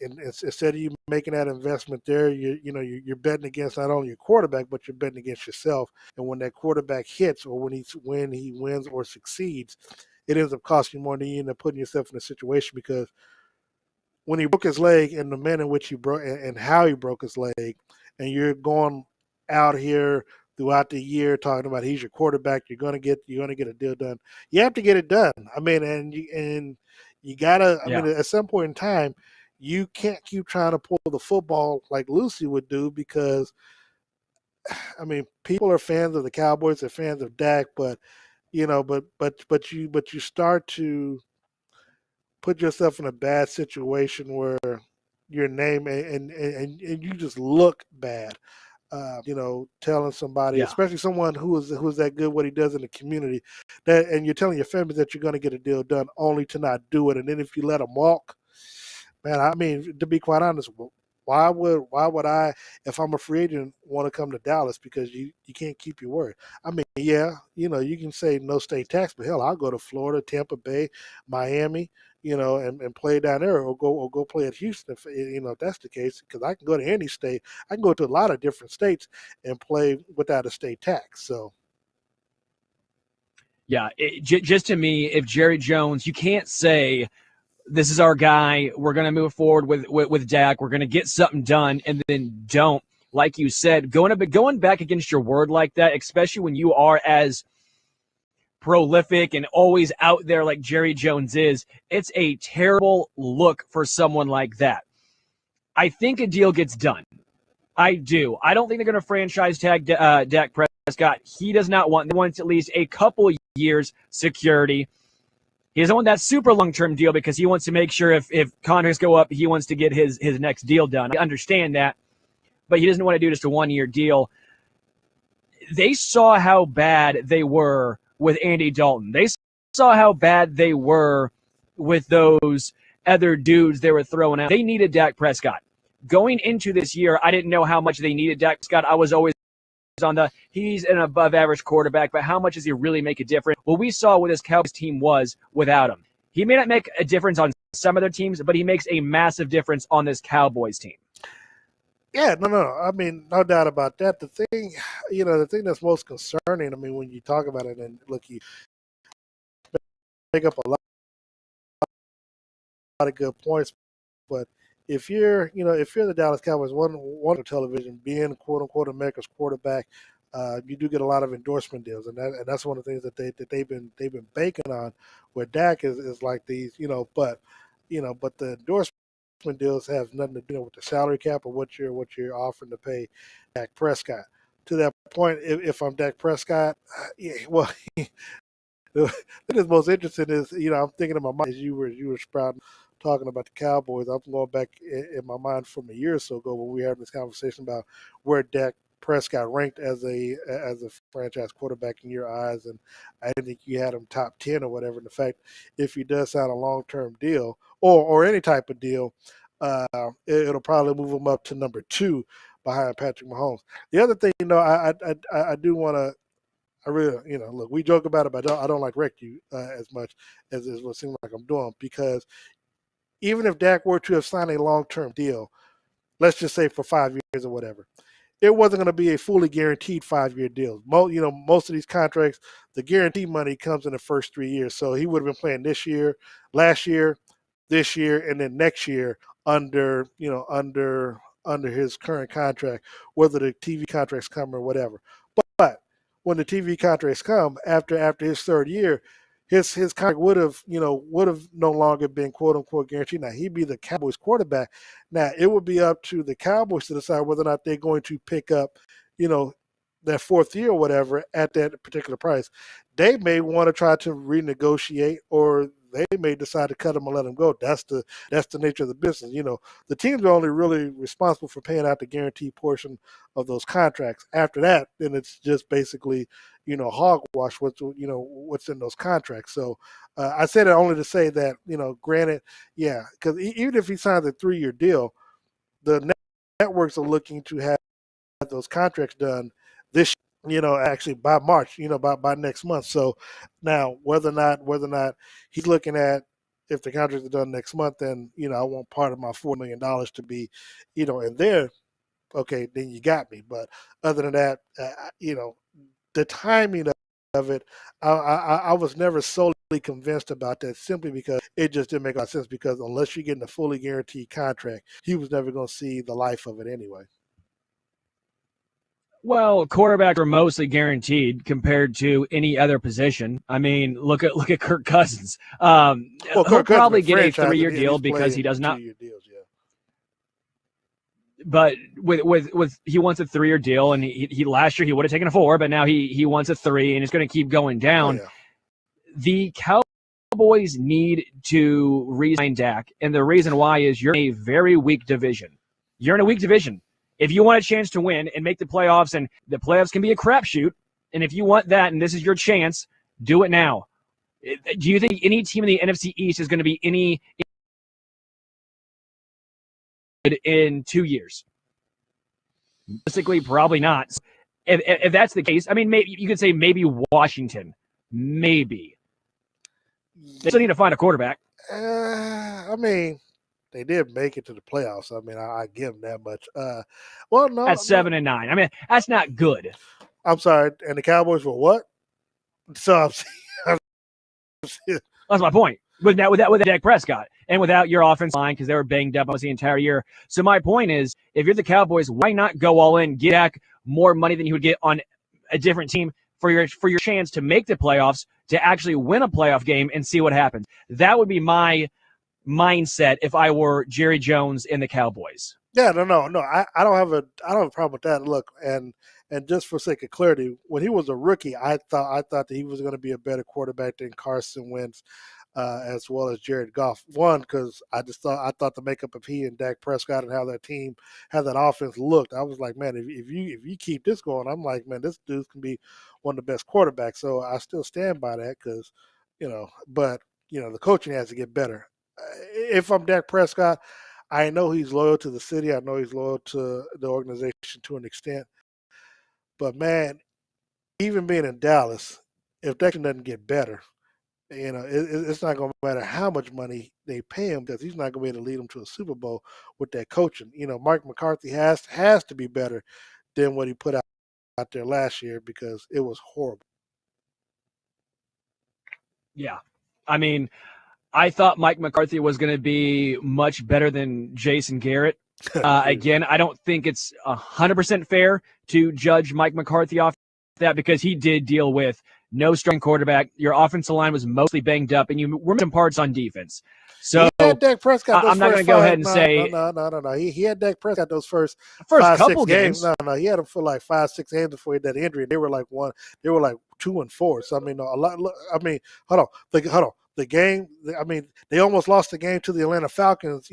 instead of you making that investment there, you're betting against not only your quarterback, but you're betting against yourself. And when that quarterback hits, or when he wins or succeeds, it ends up costing you more than you end up putting yourself in a situation, because when he broke his leg and the manner in which he broke and how he broke his leg, and you're going out here throughout the year talking about he's your quarterback, you're gonna get a deal done. You have to get it done. I mean, and you gotta. I mean, at some point in time, you can't keep trying to pull the football like Lucy would do, because, I mean, people are fans of the Cowboys, they're fans of Dak, but you start to put yourself in a bad situation where your name and you just look bad. Telling somebody, especially someone who's that good what he does in the community, and you're telling your family that you're going to get a deal done, only to not do it, and then if you let them walk, man, I mean, to be quite honest, why would I, if I'm a free agent, want to come to Dallas? Because you can't keep your word. I mean, yeah, you can say no state tax, but hell, I'll go to Florida, Tampa Bay, Miami, and play down there, or go play at Houston, if that's the case, because I can go to any state. I can go to a lot of different states and play without a state tax. So. Yeah, just to me, if Jerry Jones, you can't say, this is our guy, we're going to move forward with Dak, we're going to get something done, and then don't. Like you said, going back against your word like that, especially when you are as prolific and always out there like Jerry Jones is, it's a terrible look for someone like that. I think a deal gets done. I do. I don't think they're going to franchise tag Dak Prescott. He does not want. He wants at least a couple years security. He doesn't want that super long-term deal, because he wants to make sure if contracts go up, he wants to get his next deal done. I understand that, but he doesn't want to do just a one-year deal. They saw how bad they were with Andy Dalton. They saw how bad they were with those other dudes they were throwing out. They needed Dak Prescott. Going into this year, I didn't know how much they needed Dak Prescott. I was always on he's an above-average quarterback, but how much does he really make a difference? Well, we saw what this Cowboys team was without him. He may not make a difference on some other teams, but he makes a massive difference on this Cowboys team. Yeah, no. I mean, no doubt about that. The thing that's most concerning, I mean, when you talk about it, and look, you make up a lot of good points, but if you're the Dallas Cowboys, one on television, being quote unquote America's quarterback, you do get a lot of endorsement deals, and that's one of the things that they've been banking on, where Dak is like these, but the endorsement deals have nothing to do with the salary cap or what you're offering to pay Dak Prescott. To that point, if I'm Dak Prescott, well, the thing that's most interesting is, I'm thinking in my mind as you were sprouting, talking about the Cowboys. I'm going back in my mind from a year or so ago when we were having this conversation about where Dak Prescott ranked as a franchise quarterback in your eyes, and I didn't think you had him top 10 or whatever. And the fact, if he does sign a long-term deal or any type of deal, it'll probably move him up to number 2 behind Patrick Mahomes. The other thing, I do want to. I really, look, we joke about it, but I don't like wreck you as much as what seems like I'm doing, because even if Dak were to have signed a long-term deal, let's just say for 5 years or whatever, it wasn't going to be a fully guaranteed 5-year deal. Most of these contracts, the guarantee money comes in the first 3 years. So he would have been playing this year, last year, this year, and then next year under his current contract, whether the TV contracts come or whatever. But when the TV contracts come after his third year, his contract would have no longer been quote unquote guaranteed. Now he'd be the Cowboys quarterback. Now it would be up to the Cowboys to decide whether or not they're going to pick up, that fourth year or whatever at that particular price. They may want to try to renegotiate, or they may decide to cut him and let him go. That's the nature of the business. The teams are only really responsible for paying out the guaranteed portion of those contracts. After that, then it's just basically, hogwash what's in those contracts. So I say that only to say that, granted, yeah, because even if he signs a 3-year deal, the networks are looking to have those contracts done this year, actually by March, by next month. So now whether or not he's looking at, if the contracts are done next month, then, I want part of my $4 million to be, in there. Okay, then you got me. But other than that, the timing of it, I was never solely convinced about that, simply because it just didn't make a lot of sense, because unless you're getting a fully guaranteed contract, he was never going to see the life of it anyway. Well, quarterbacks are mostly guaranteed compared to any other position. I mean, look at Kirk Cousins. He'll probably get a 3-year deal because he does not. 2-year deals, yeah. But with he wants a 3-year deal, and he last year he would have taken a 4, but now he wants a 3, and it's going to keep going down. Oh, yeah. The Cowboys need to re-sign Dak, and the reason why is you're in a very weak division. You're in a weak division. If you want a chance to win and make the playoffs, and the playoffs can be a crapshoot, and if you want that and this is your chance, do it now. Do you think any team in the NFC East is going to be any in 2 years? Basically, probably not. If that's the case, I mean, maybe you could say maybe Washington. Maybe. They still need to find a quarterback. I mean, they did make it to the playoffs. I mean, I give them that much. Well, no. At 7-9. I mean, that's not good. I'm sorry. And the Cowboys were what? So that's my point. With Dak Prescott and without your offensive line, because they were banged up almost the entire year. So my point is, if you're the Cowboys, why not go all in, get Dak more money than you would get on a different team for your chance to make the playoffs, to actually win a playoff game and see what happens? That would be my mindset if I were Jerry Jones and the Cowboys. Yeah, no. I don't have a problem with that. Look, and just for sake of clarity, when he was a rookie, I thought that he was going to be a better quarterback than Carson Wentz, as well as Jared Goff. One, because I thought the makeup of he and Dak Prescott and how that offense looked, I was like, man, if you keep this going, I'm like, man, this dude can be one of the best quarterbacks. So I still stand by that, because, but the coaching has to get better. If I'm Dak Prescott, I know he's loyal to the city. I know he's loyal to the organization to an extent. But, man, even being in Dallas, if that doesn't get better, it's not going to matter how much money they pay him, because he's not going to be able to lead them to a Super Bowl with that coaching. Mike McCarthy has to be better than what he put out there last year, because it was horrible. Yeah. I mean, I thought Mike McCarthy was going to be much better than Jason Garrett. Again, I don't think it's 100% fair to judge Mike McCarthy off that, because he did deal with no strong quarterback. Your offensive line was mostly banged up, and you were missing parts on defense. So he had Dak Prescott I'm not going to go ahead and say no. He had Dak Prescott those first couple 5-6 games. No, he had him for like 5-6 games before he had that injury. They were like 2-4. So I mean, a lot. I mean, hold on. The game, I mean, they almost lost the game to the Atlanta Falcons,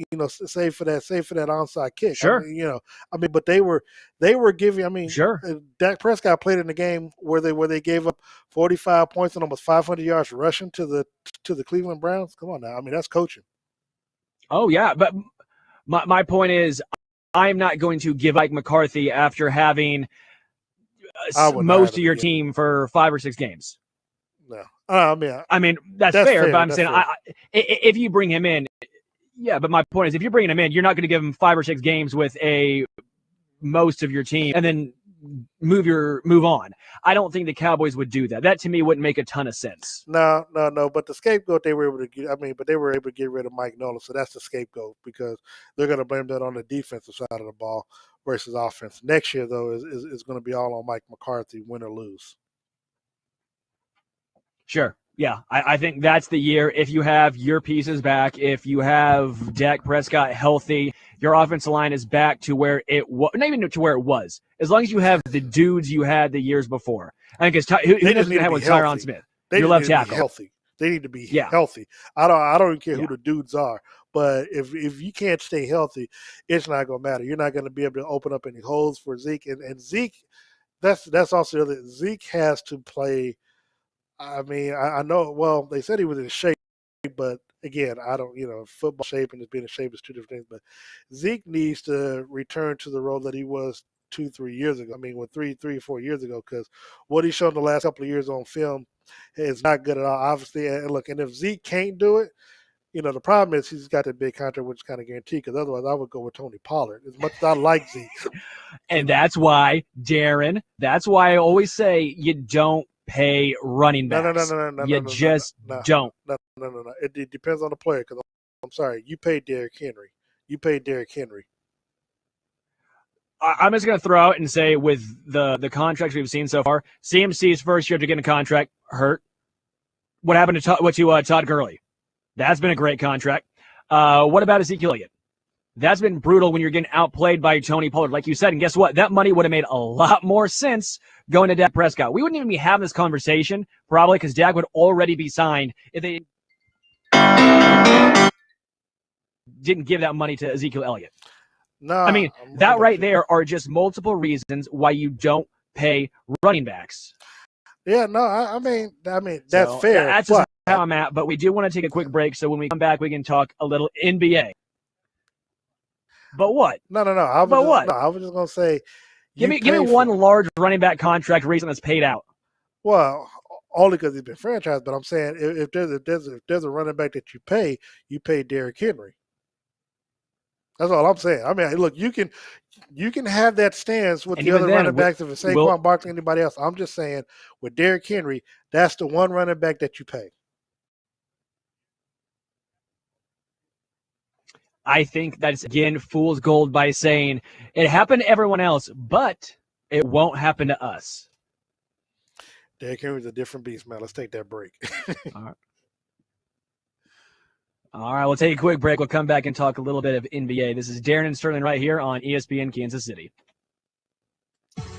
save for that onside kick. Sure. I mean, but they were giving, I mean, sure. Dak Prescott played in the game where they gave up 45 points and almost 500 yards rushing to the Cleveland Browns. Come on now. I mean, that's coaching. Oh, yeah. But my point is, I'm not going to give Mike McCarthy after having most of your team for 5 or 6 games. No. I mean that's fair, but I'm saying if you bring him in, yeah, but my point is, if you're bringing him in, you're not going to give him 5 or 6 games with most of your team and then move on. I don't think the Cowboys would do that. That to me wouldn't make a ton of sense. No. But the scapegoat they were able to get, they were able to get rid of Mike Nolan, so that's the scapegoat, because they're going to blame that on the defensive side of the ball versus offense. Next year, though, is going to be all on Mike McCarthy, win or lose. Sure. Yeah, I think that's the year. If you have your pieces back, if you have Dak Prescott healthy, your offensive line is back to where it was, not even to where it was. As long as you have the dudes you had the years before. I think it's who doesn't have with Tyron Smith? Your left tackle. Healthy. They need to be Yeah. healthy. I don't even care who the dudes are. But if you can't stay healthy, it's not going to matter. You're not going to be able to open up any holes for Zeke. And Zeke, that's also the other. Zeke has to play. I mean, I know. Well, they said he was in shape, but again, I don't. Football shape and just being in shape is two different things. But Zeke needs to return to the role that he was 2-3 years ago. I mean, 3 or 4 years ago, because what he's shown the last couple of years on film is not good at all. Obviously, and look, and if Zeke can't do it, the problem is he's got that big contract, which is kind of guaranteed. Because otherwise, I would go with Tony Pollard. As much as I like Zeke, and that's why, Darren. That's why I always say you don't pay running backs. No. You just don't. No. It depends on the player. Because I'm sorry, you paid Derrick Henry. I'm just going to throw out and say with the contracts we've seen so far, CMC's first year to get a contract hurt. What happened to Todd Gurley? That's been a great contract. What about Ezekiel Elliott? That's been brutal when you're getting outplayed by Tony Pollard, like you said. And guess what? That money would have made a lot more sense going to Dak Prescott. We wouldn't even be having this conversation probably because Dak would already be signed if they didn't give that money to Ezekiel Elliott. No, I mean, that right there are just multiple reasons why you don't pay running backs. Yeah, no, I mean that's fair. That's just how I'm at. But we do want to take a quick break, so when we come back, we can talk a little NBA. But what? No. I was just gonna say, give me one large running back contract recently that's paid out. Well, only because he's been franchised. But I'm saying if there's a running back that you pay Derrick Henry. That's all I'm saying. I mean, look, you can have that stance with the other running backs if it's Saquon Barkley, anybody else. I'm just saying with Derrick Henry, that's the one running back that you pay. I think that's, again, fool's gold by saying it happened to everyone else, but it won't happen to us. Derrick Henry's a different beast, man. Let's take that break. All right, we'll take a quick break. We'll come back and talk a little bit of NBA. This is Darren and Sterling right here on ESPN Kansas City.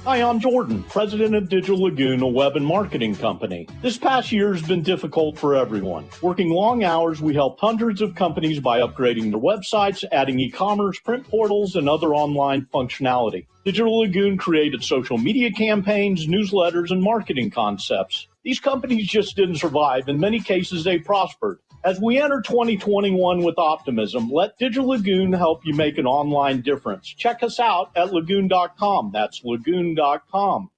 Hi, I'm Jordan, president of Digital Lagoon, a web and marketing company. This past year has been difficult for everyone. Working long hours, we helped hundreds of companies by upgrading their websites, adding e-commerce, print portals, and other online functionality. Digital Lagoon created social media campaigns, newsletters, and marketing concepts. These companies just didn't survive. In many cases, they prospered. As we enter 2021 with optimism, let Digital Lagoon help you make an online difference. Check us out at lagoon.com. That's lagoon.com.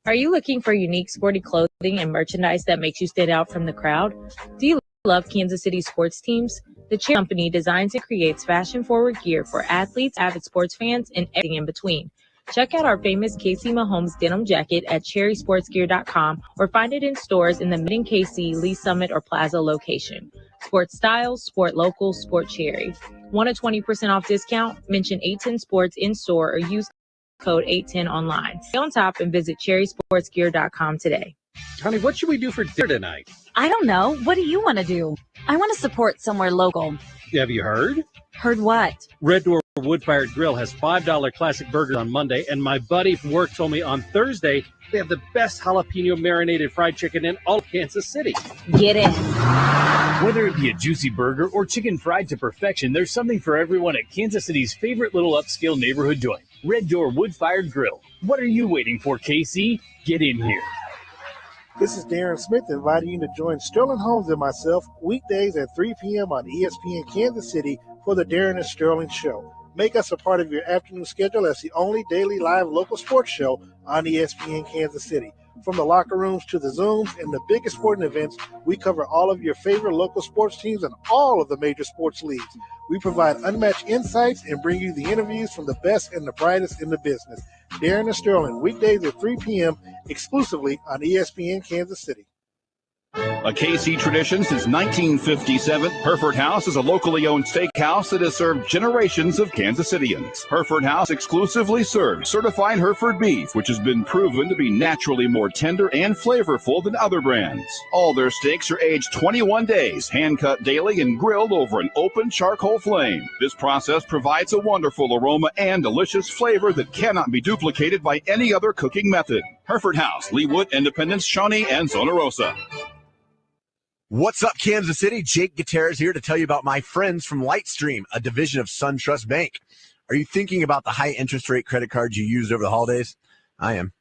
Are you looking for unique sporty clothing and merchandise that makes you stand out from the crowd? Do you love Kansas City sports teams? The Cheer Company designs and creates fashion-forward gear for athletes, avid sports fans, and everything in between. Check out our famous Casey Mahomes denim jacket at cherrysportsgear.com or find it in stores in the Mid and KC, Lee Summit, or Plaza location. Sport styles, sport local, sport cherry. Want a 20% off discount? Mention 810 Sports in store or use code 810 online. Stay on top and visit cherrysportsgear.com today. Honey, what should we do for dinner tonight? I don't know. What do you want to do? I want to support somewhere local. Have you heard? Heard what? Red Door Wood-Fired Grill has $5 classic burgers on Monday, and my buddy from work told me on Thursday they have the best jalapeno marinated fried chicken in all of Kansas City. Get it. Whether it be a juicy burger or chicken fried to perfection, there's something for everyone at Kansas City's favorite little upscale neighborhood joint, Red Door Wood-Fired Grill. What are you waiting for, KC? Get in here. This is Darren Smith inviting you to join Sterling Holmes and myself weekdays at 3 p.m. on ESPN Kansas City for the Darren and Sterling Show. Make us a part of your afternoon schedule as the only daily live local sports show on ESPN Kansas City. From the locker rooms to the Zooms and the biggest sporting events, we cover all of your favorite local sports teams and all of the major sports leagues. We provide unmatched insights and bring you the interviews from the best and the brightest in the business. Darren and Sterling, weekdays at 3 p.m. exclusively on ESPN Kansas City. A KC tradition since 1957, Hereford House is a locally owned steakhouse that has served generations of Kansas Cityans. Hereford House exclusively serves certified Hereford beef, which has been proven to be naturally more tender and flavorful than other brands. All their steaks are aged 21 days, hand-cut daily, and grilled over an open charcoal flame. This process provides a wonderful aroma and delicious flavor that cannot be duplicated by any other cooking method. Hereford House, Leawood, Independence, Shawnee, and Zona Rosa. What's up, Kansas City? Jake Gutierrez here to tell you about my friends from Lightstream, a division of SunTrust Bank. Are you thinking about the high interest rate credit cards you used over the holidays? I am.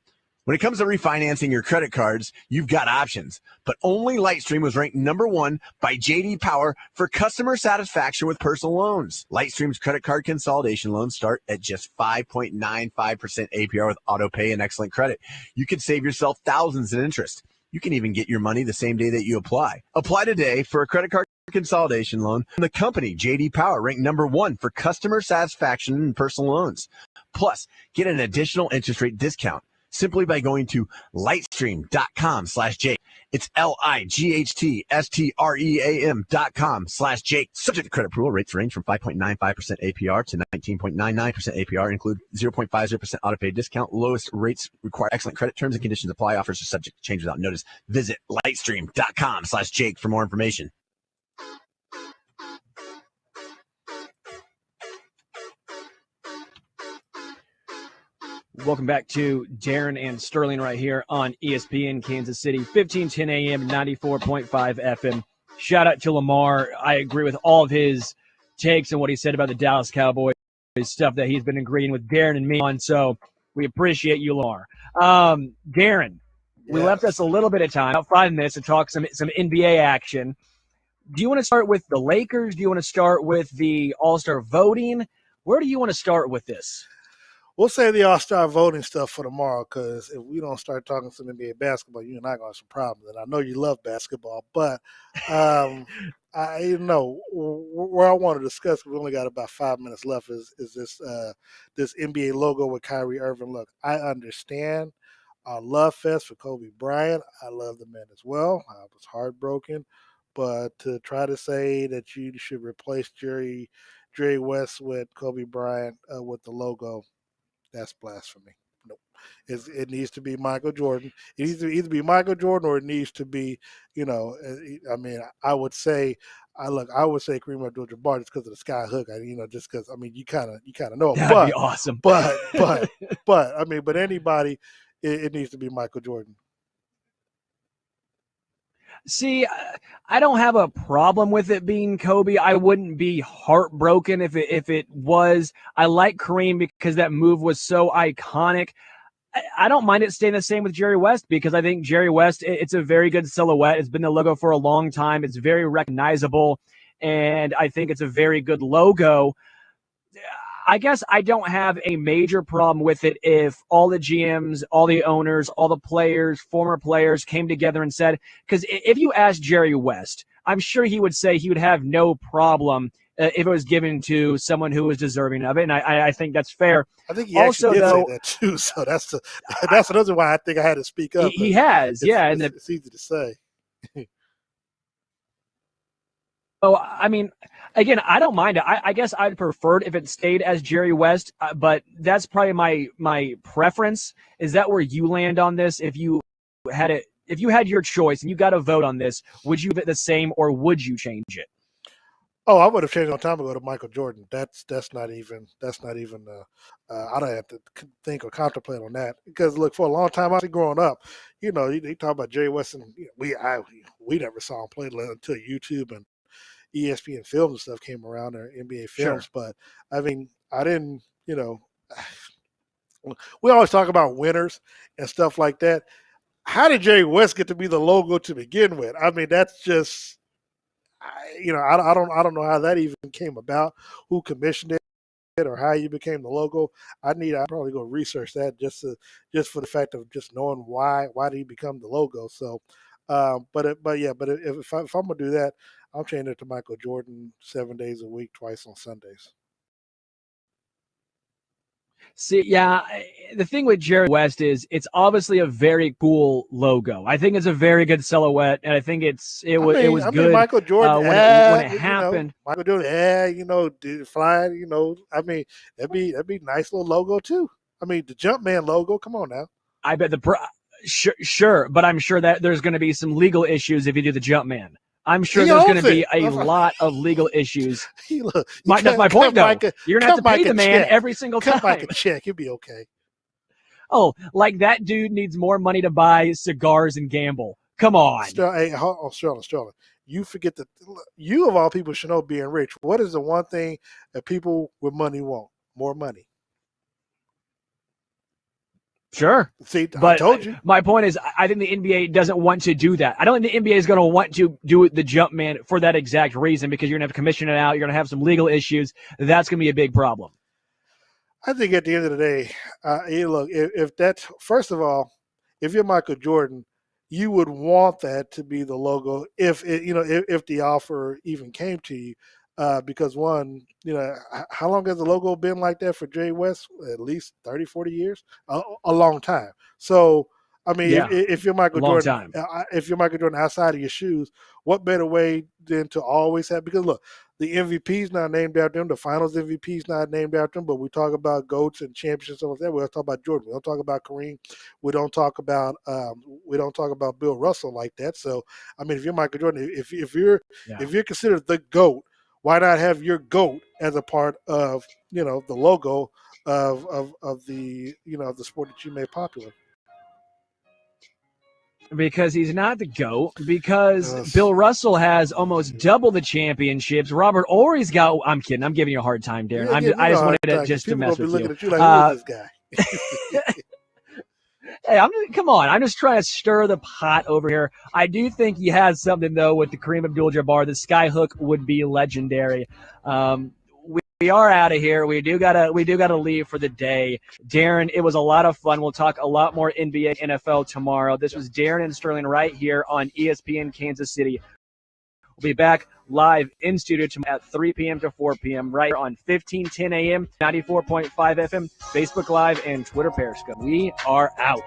When it comes to refinancing your credit cards, you've got options, but only Lightstream was ranked #1 by J.D. Power for customer satisfaction with personal loans. Lightstream's credit card consolidation loans start at just 5.95% APR with auto pay and excellent credit. You can save yourself thousands in interest. You can even get your money the same day that you apply. Apply today for a credit card consolidation loan. The company, J.D. Power, ranked #1 for customer satisfaction in personal loans. Plus, get an additional interest rate discount simply by going to lightstream.com/Jake. It's LIGHTSTREAM.com/Jake. Subject to credit approval, rates range from 5.95% APR to 19.99% APR, include 0.50% auto pay discount. Lowest rates require excellent credit. Terms and conditions apply. Offers are subject to change without notice. Visit lightstream.com/Jake for more information. Welcome back to Darren and Sterling right here on ESPN Kansas City, 1510 AM, 94.5 FM. Shout out to Lamar. I agree with all of his takes and what he said about the Dallas Cowboys, stuff that he's been agreeing with Darren and me on, so we appreciate you, Lamar. Darren, we left us a little bit of time, about 5 minutes, to talk some NBA action. Do you want to start with the Lakers? Do you want to start with the All-Star voting? Where do you want to start with this? We'll save the All-Star voting stuff for tomorrow, because if we don't start talking some NBA basketball, you and I are going to have some problems. And I know you love basketball, but I where I want to discuss, we only got about 5 minutes left, is this NBA logo with Kyrie Irving. Look, I understand our love fest for Kobe Bryant. I love the man as well. I was heartbroken. But to try to say that you should replace Jerry West with Kobe Bryant with the logo, that's blasphemy. Nope. It needs to be Michael Jordan. It needs to either be Michael Jordan, or it needs to be, I would say Kareem Abdul-Jabbar just because of the sky hook. Just because, you kind of know. That'd be awesome. But anybody, it needs to be Michael Jordan. See, I don't have a problem with it being Kobe. I wouldn't be heartbroken if it was. I like Kareem because that move was so iconic. I don't mind it staying the same with Jerry West, because I think Jerry West, it's a very good silhouette. It's been the logo for a long time. It's very recognizable, and I think it's a very good logo. I guess I don't have a major problem with it if all the GMs, all the owners, all the players, former players came together and said, because if you asked Jerry West, I'm sure he would say he would have no problem if it was given to someone who was deserving of it, and I think that's fair. I think he actually did say that too, so that's another why I think I had to speak up. He has, yeah. It's easy to say. Oh, again, I don't mind it. I guess I'd prefer it if it stayed as Jerry West, but that's probably my preference. Is that where you land on this? If you had your choice and you got to vote on this, would you have it the same, or would you change it? Oh, I would have changed a long time ago to Michael Jordan. That's not even. I don't have to think or contemplate on that, because look, for a long time, I was growing up, you talk about Jerry West, and we never saw him play until YouTube and ESPN films and stuff came around, or NBA films. Sure. But I didn't, we always talk about winners and stuff like that. How did Jerry West get to be the logo to begin with? That's just, I don't know how that even came about, who commissioned it, or how you became the logo. I'd probably go research that just for the fact of just knowing why did he become the logo. So, but if I'm gonna do that, I'm changing it to Michael Jordan 7 days a week, twice on Sundays. See, yeah, the thing with Jerry West is it's obviously a very cool logo. I think it's a very good silhouette, and I think it was good. Michael Jordan when it happened. Michael Jordan, did fly. That'd be a nice little logo too. The Jumpman logo. Come on now. I bet sure, but I'm sure that there's going to be some legal issues if you do the Jumpman. I'm sure there's going to be a lot of legal issues. That's my point, though. You're going to have to pay the man every single time. Cut Mike a check. He'll be okay. Oh, like that dude needs more money to buy cigars and gamble. Come on. Sterling. you forget that you of all people should know being rich. What is the one thing that people with money want? More money. Sure. See, I But told you. my point is, I think the NBA doesn't want to do that. I don't think the NBA is going to want to do the jump man for that exact reason, because you're going to have to commission it out. You're going to have some legal issues. That's going to be a big problem. I think at the end of the day, look, if that's, first of all, if you're Michael Jordan, you would want that to be the logo if the offer even came to you. Because one, how long has the logo been like that for Jay West? At least 30, 40 years, a long time. So, I mean, Yeah, if you're Michael long Jordan, time. if you're Michael Jordan outside of your shoes, what better way than to always have? Because look, the MVP's not named after him. The Finals MVP's not named after him. But we talk about GOATs and championships and stuff like that. We don't talk about Jordan. We don't talk about Kareem. We don't talk about Bill Russell like that. So, I mean, if you're Michael Jordan, if you're considered the GOAT, why not have your GOAT as a part of the logo of the of the sport that you made popular? Because he's not the GOAT. Because Bill Russell has almost double the championships. Robert Ory's got. I'm kidding. I'm giving you a hard time, Darren. I just wanted to mess with you. At you like, who is this guy? Hey, come on. I'm just trying to stir the pot over here. I do think he has something, though, with the Kareem Abdul-Jabbar. The skyhook would be legendary. We are out of here. We do gotta leave for the day. Darren, it was a lot of fun. We'll talk a lot more NBA, NFL tomorrow. This was Darren and Sterling right here on ESPN Kansas City. We'll be back live in studio tomorrow at 3 p.m. to 4 p.m. right here on 1510 AM, 94.5 FM, Facebook Live, and Twitter Periscope. We are out.